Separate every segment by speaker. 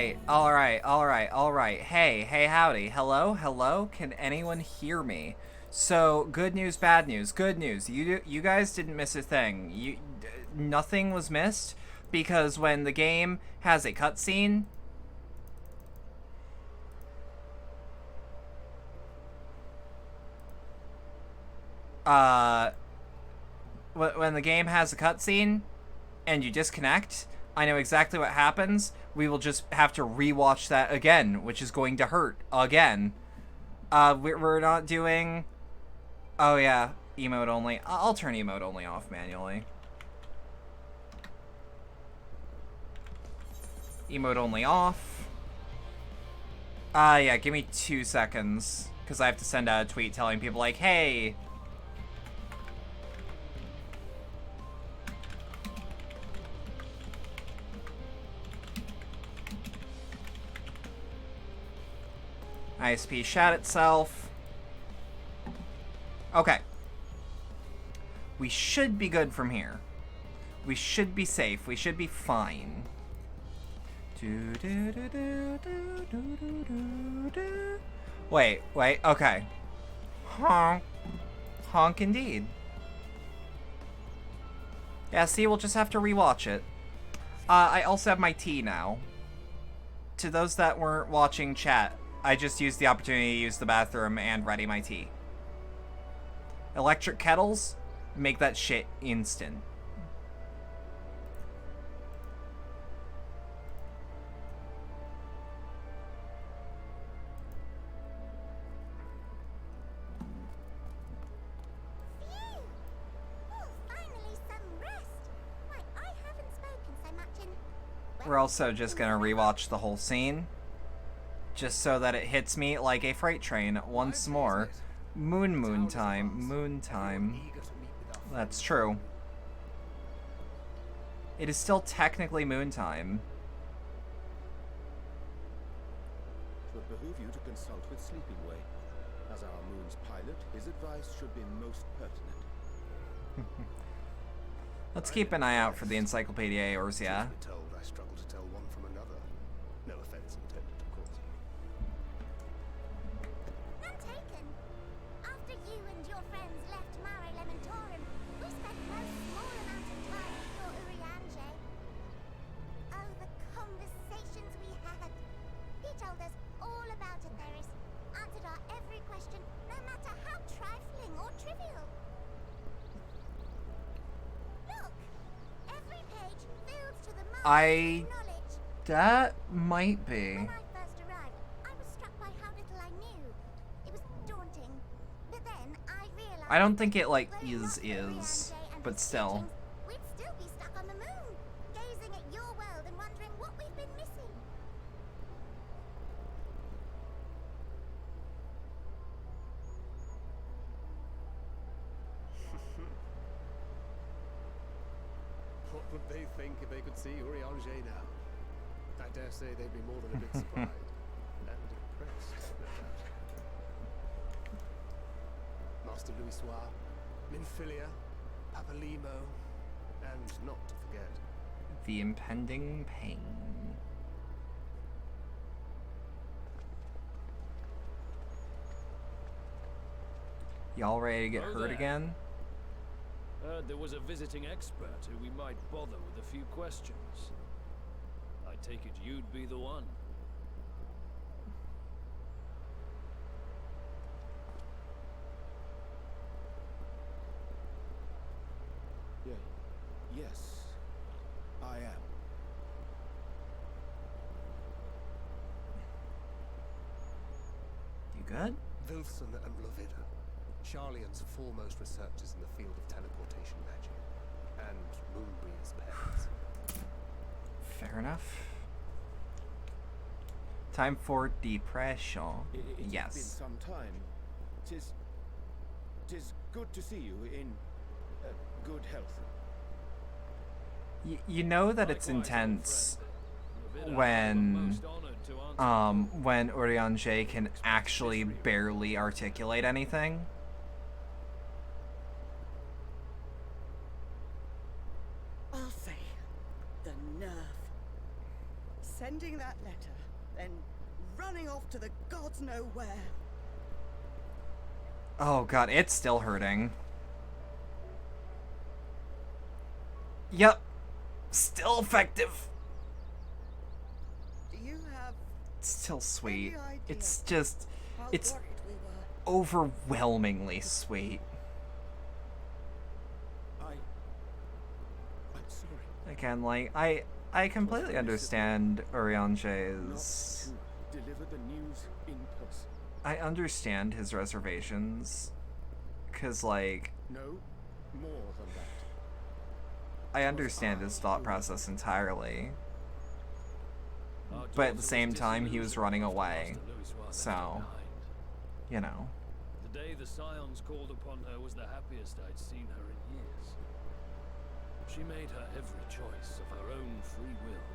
Speaker 1: Alright, alright, alright, alright. Hey, howdy. Hello? Can anyone hear me? So, good news, bad news. Good news. You guys didn't miss a thing. Nothing was missed, because when the game has a cutscene, when the game has a cutscene and you disconnect, I know exactly what happens. We will just have to rewatch that again, which is going to hurt again. We're not doing... Oh yeah, emote only. I'll turn emote only off manually. Emote only off. Yeah, give me 2 seconds, because I have to send out a tweet telling people like, hey... ISP shat itself. Okay. We should be good from here. We should be safe. We should be fine. Wait, okay. Honk. Honk indeed. Yeah, see, we'll just have to rewatch it. I also have my tea now. To those that weren't watching chat, I just used the opportunity to use the bathroom and ready my tea. Electric kettles make that shit instant. We're also just gonna rewatch the whole scene, just so that it hits me like a freight train once more. Moon time. That's true. It is still technically moon time.
Speaker 2: It would behoove you to consult with Sleeping Way. As our moon's pilot, his advice should be most pertinent.
Speaker 1: Let's keep an eye out for the Encyclopedia Eorzea.
Speaker 3: I struggle to tell one from another. No offense intended, of course.
Speaker 4: None taken. After you and your friends left Mare Elementorum, we spent no small amount of time with your Urianger. Oh, the conversations we had. He told us all about Atheris, answered our every question, no matter how trifling or trivial. Look, every page filled to the mark with knowledge.
Speaker 1: That might be.
Speaker 4: When I first arrived, I was struck by how little I knew. It was daunting. But then I realized
Speaker 1: I don't think it like
Speaker 4: were it not for
Speaker 1: is,
Speaker 4: Urianger and
Speaker 1: but
Speaker 4: his
Speaker 1: still.
Speaker 4: teachings, we'd still be stuck on the moon, gazing at your world and wondering what we've been missing.
Speaker 3: What would they think if they could see Urianger now? I dare say they'd be more than a bit surprised and impressed, no doubt. Master Louis Soir, Minfilia, Papalimo, and not to forget
Speaker 1: The impending pain. Y'all ready to get
Speaker 5: Hello
Speaker 1: hurt
Speaker 5: there.
Speaker 1: again?
Speaker 5: Heard there was a visiting expert who we might bother with a few questions. I take it you'd be the one.
Speaker 2: Yes, I am.
Speaker 1: You good?
Speaker 3: Wilson and Blovida, Charlian's foremost researchers in the field of teleportation magic, and Moonbreeze parents.
Speaker 1: Fair enough. Time for depression.
Speaker 2: It's been
Speaker 1: Yes.
Speaker 2: some time. Tis good to see you in good health.
Speaker 1: You know that it's
Speaker 5: Likewise, old
Speaker 1: intense
Speaker 5: friend.
Speaker 1: when
Speaker 5: I'm most honored to answer
Speaker 1: when Urianger can actually barely articulate anything.
Speaker 6: Arthur, the nerve. Sending that letter, then running off to the gods know where.
Speaker 1: Oh god, it's still hurting. Yep. Still effective.
Speaker 6: Do you have
Speaker 1: It's still sweet.
Speaker 6: any idea
Speaker 1: It's just...
Speaker 6: how
Speaker 1: It's
Speaker 6: worried we were?
Speaker 1: overwhelmingly sweet.
Speaker 2: I'm sorry.
Speaker 1: Again, like, I completely understand Urianger's...
Speaker 2: Not to deliver the news in person.
Speaker 1: I understand his reservations. Because, like,
Speaker 2: No, more than that.
Speaker 1: I understand his thought process entirely.
Speaker 5: Our
Speaker 1: But at the
Speaker 5: daughter
Speaker 1: same
Speaker 5: was
Speaker 1: time, he was
Speaker 5: disillusioned
Speaker 1: running
Speaker 5: after
Speaker 1: away.
Speaker 5: Master Louis was
Speaker 1: So,
Speaker 5: left behind.
Speaker 1: you know.
Speaker 5: The day the Scions called upon her was the happiest I'd seen her in years. She made her every choice of her own free will.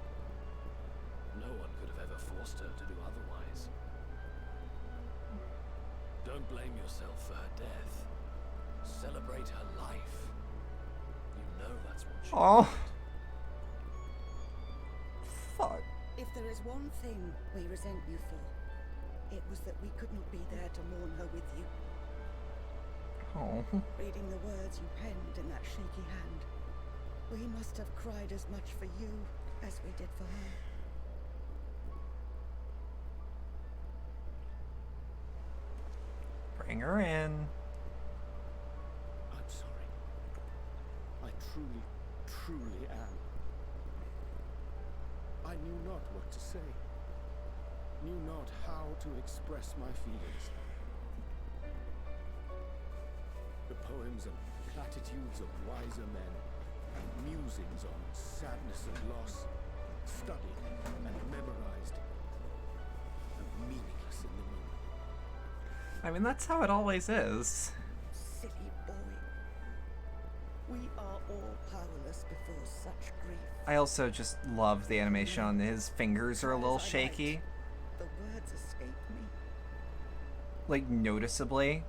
Speaker 5: No one could have ever forced her to do otherwise. Don't blame yourself for her death. Celebrate her life. You know that's what she
Speaker 1: Oh.
Speaker 5: wanted.
Speaker 1: Fuck.
Speaker 6: If there is one thing we resent you for, it was that we could not be there to mourn her with you.
Speaker 1: Oh.
Speaker 6: Reading the words you penned in that shaky hand, we must have cried as much for you as we did for her.
Speaker 1: Bring her in.
Speaker 2: I'm sorry. I truly, truly am. I knew not what to say. Knew not how to express my feelings. The poems and platitudes of wiser men, and musings on sadness and loss, studied and memorized, and meaningless in the moment.
Speaker 1: I mean, that's how it always is.
Speaker 6: Silly boy. We are all powerless before such grief.
Speaker 1: I also just love the animation on his fingers are a little shaky.
Speaker 6: The words escape me,
Speaker 1: Like, noticeably.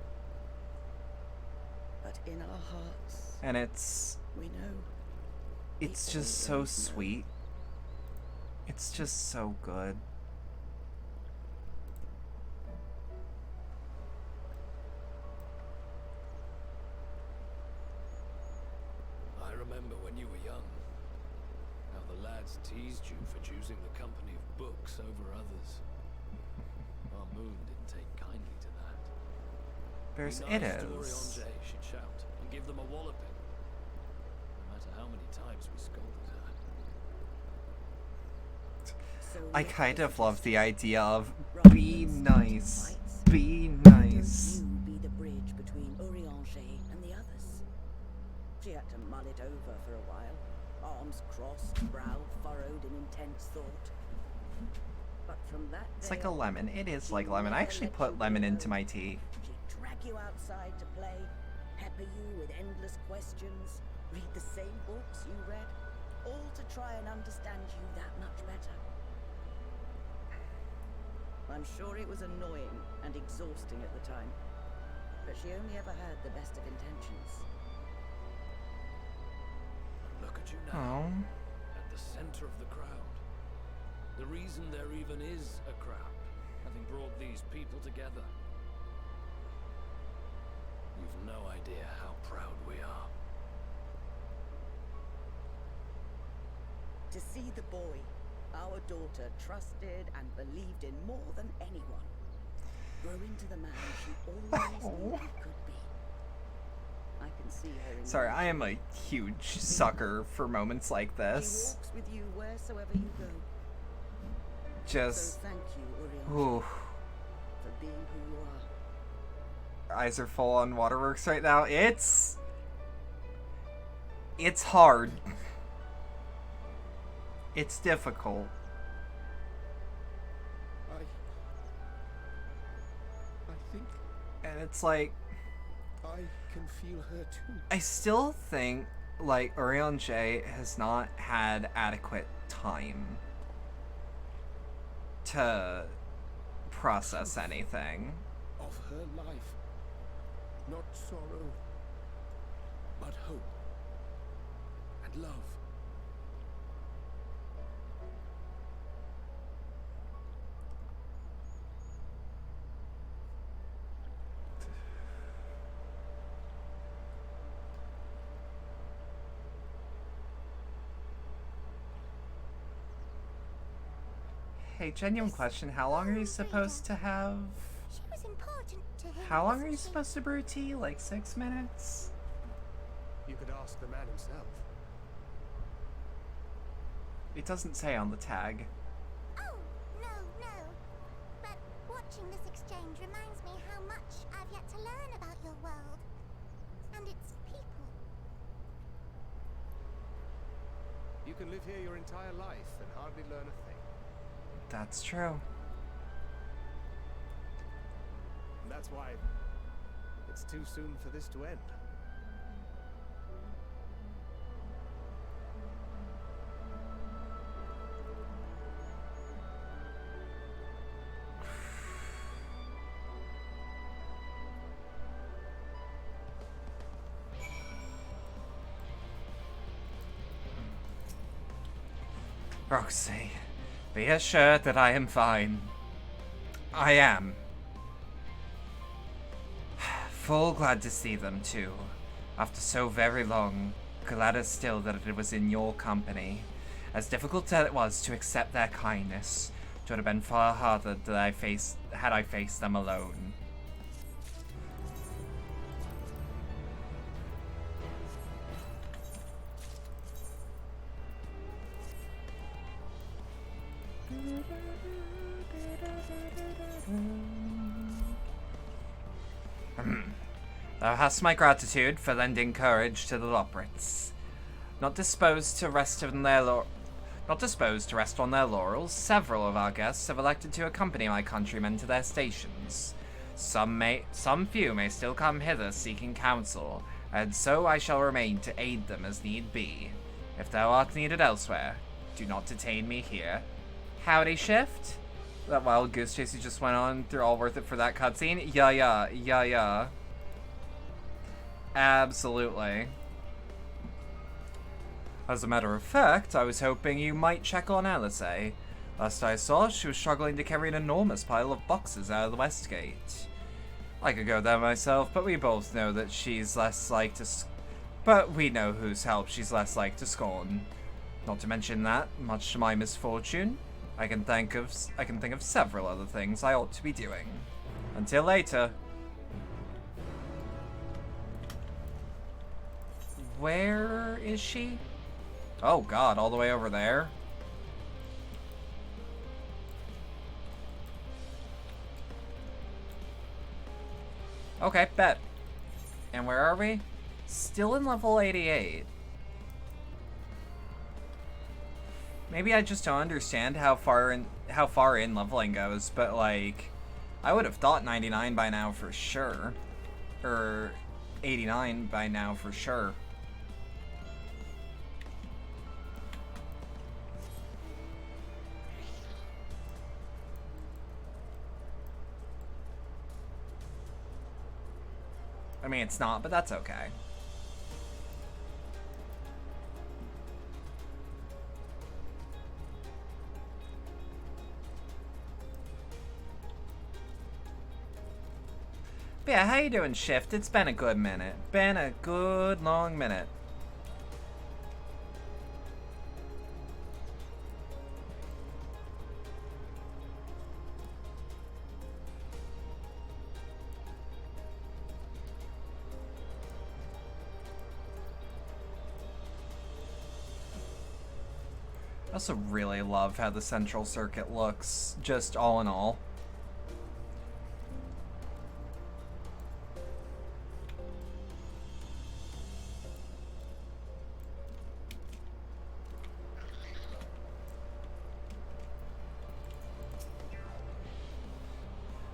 Speaker 6: but in our hearts,
Speaker 1: And it's
Speaker 6: we know.
Speaker 1: it's just so sweet. It's just so good.
Speaker 5: I remember when you were young, how the lads teased you for choosing the company of books over others. Our moon didn't take kindly to that.
Speaker 1: There's
Speaker 5: Be
Speaker 1: it
Speaker 5: nice to
Speaker 1: is.
Speaker 5: Urianger, she'd shout, and give them a walloping. No matter how many times we scolded her.
Speaker 6: So
Speaker 1: I
Speaker 6: let
Speaker 1: kind
Speaker 6: us
Speaker 1: of love the idea of
Speaker 6: rather
Speaker 1: be
Speaker 6: than
Speaker 1: nice.
Speaker 6: starting fights,
Speaker 1: Be
Speaker 6: why
Speaker 1: nice.
Speaker 6: don't you be the bridge between Urianger and the others? She had to mull it over for a while, arms crossed, brow furrowed in intense thought. But from that
Speaker 1: It's
Speaker 6: day
Speaker 1: like a
Speaker 6: on,
Speaker 1: lemon. It is
Speaker 6: she
Speaker 1: like lemon. I
Speaker 6: never
Speaker 1: actually
Speaker 6: let
Speaker 1: put
Speaker 6: you
Speaker 1: lemon
Speaker 6: be
Speaker 1: into my
Speaker 6: alone.
Speaker 1: tea.
Speaker 6: She'd drag you outside to play, pepper you with endless questions, read the same books you read, all to try and understand you that much better. I'm sure it was annoying and exhausting at the time, but she only ever had the best of intentions.
Speaker 5: But look at you now,
Speaker 1: Oh.
Speaker 5: at the center of the crowd. The reason there even is a crowd, having brought these people together. You've no idea how proud we are.
Speaker 6: To see the boy, our daughter, trusted and believed in more than anyone, grow into the man she always knew he could be. I can see her in
Speaker 1: Sorry,
Speaker 6: you.
Speaker 1: I am a huge sucker for moments like
Speaker 6: She
Speaker 1: this.
Speaker 6: walks with you wheresoever you go.
Speaker 1: Just,
Speaker 6: So thank you, Urianger,
Speaker 1: ooh,
Speaker 6: for being who you are.
Speaker 1: eyes are full on waterworks right now. It's hard. It's difficult.
Speaker 2: I think
Speaker 1: And it's like,
Speaker 2: I can feel her too.
Speaker 1: I still think, like, Urianger has not had adequate time to process anything.
Speaker 2: Of her life. Not sorrow, but hope and love.
Speaker 1: Hey, genuine question. How long are you supposed to have?
Speaker 4: She was important to him.
Speaker 1: How long are
Speaker 4: wasn't
Speaker 1: you
Speaker 4: she?
Speaker 1: supposed to brew tea? Like 6 minutes?
Speaker 3: You could ask the man himself.
Speaker 1: It doesn't say on the tag.
Speaker 4: Oh, no, no. But watching this exchange reminds me how much I've yet to learn about your world. And its people.
Speaker 3: You can live here your entire life and hardly learn a thing.
Speaker 1: That's true.
Speaker 3: And that's why it's too soon for this to end.
Speaker 1: Roxy, be assured that I am fine. I am. Full glad to see them too. After so very long, gladder still that it was in your company. As difficult as it was to accept their kindness, it would have been far harder had I faced them alone. Thou hast my gratitude for lending courage to the Loprits. Not disposed to rest on their laurels, several of our guests have elected to accompany my countrymen to their stations. Some few may still come hither seeking counsel, and so I shall remain to aid them as need be. If thou art needed elsewhere, do not detain me here. Howdy, Shift? That wild goose chase you just went on through all worth it for that cutscene? Yeah. Absolutely. As a matter of fact, I was hoping you might check on Alice. Last I saw, she was struggling to carry an enormous pile of boxes out of the West Gate. I could go there myself, but we both know that she's less like to... But we know whose help she's less like to scorn. Not to mention that, much to my misfortune, I can think of several other things I ought to be doing. Until later. Where is she? Oh god, all the way over there? Okay, bet. And where are we? Still in level 88. Maybe I just don't understand how far in leveling goes, but like I would have thought 99 by now for sure. Or 89 by now for sure. I mean, it's not, but that's okay. But yeah, how you doing, Shift? It's been a good minute. Been a good long minute. I also really love how the Central Circuit looks, just all in all.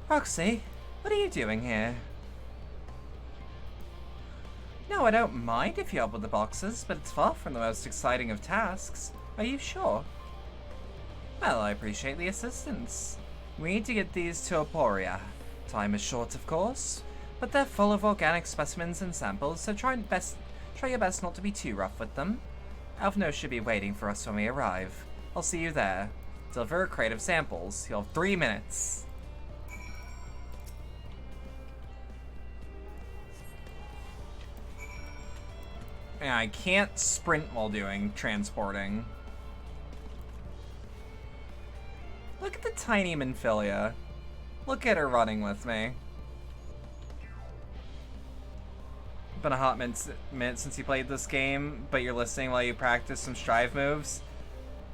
Speaker 1: Roxy, what are you doing here? No, I don't mind if you help with the boxes, but it's far from the most exciting of tasks. Are you sure? Well, I appreciate the assistance. We need to get these to Aporia. Time is short, of course, but they're full of organic specimens and samples, so try your best not to be too rough with them. Alphino should be waiting for us when we arrive. I'll see you there. Deliver a crate of samples. You'll have 3 minutes. Yeah, I can't sprint while doing transporting. Look at the tiny Minfilia. Look at her running with me. Been a hot minute since you played this game, but you're listening while you practice some Strive moves.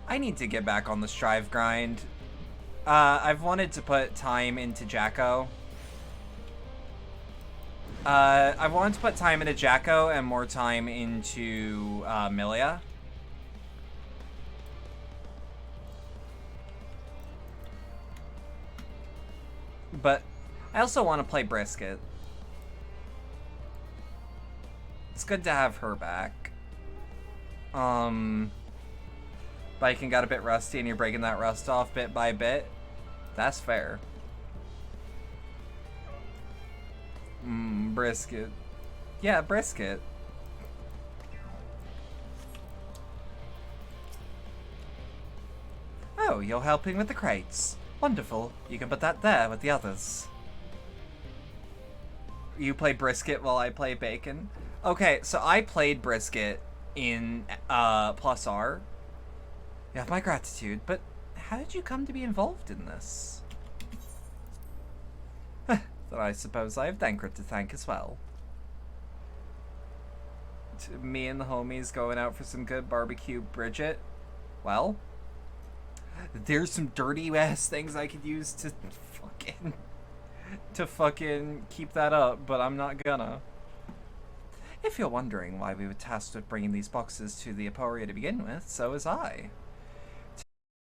Speaker 1: I need to get back on the Strive grind. I've wanted to put time into Jacko. I've wanted to put time into Jacko and more time into Milia. But I also want to play Brisket. It's good to have her back. Viking got a bit rusty and you're breaking that rust off bit by bit. That's fair. Brisket. Yeah, Brisket. Oh, you're helping with the crates. Wonderful. You can put that there with the others. You play Brisket while I play Bacon? Okay, so I played Brisket in Plus R. You have my gratitude, but how did you come to be involved in this? Then I suppose I have Dankert to thank as well. Me and the homies going out for some good barbecue Bridget. Well, there's some dirty ass things I could use to fucking keep that up, but I'm not gonna. If you're wondering why we were tasked with bringing these boxes to the Aporia to begin with, so was I.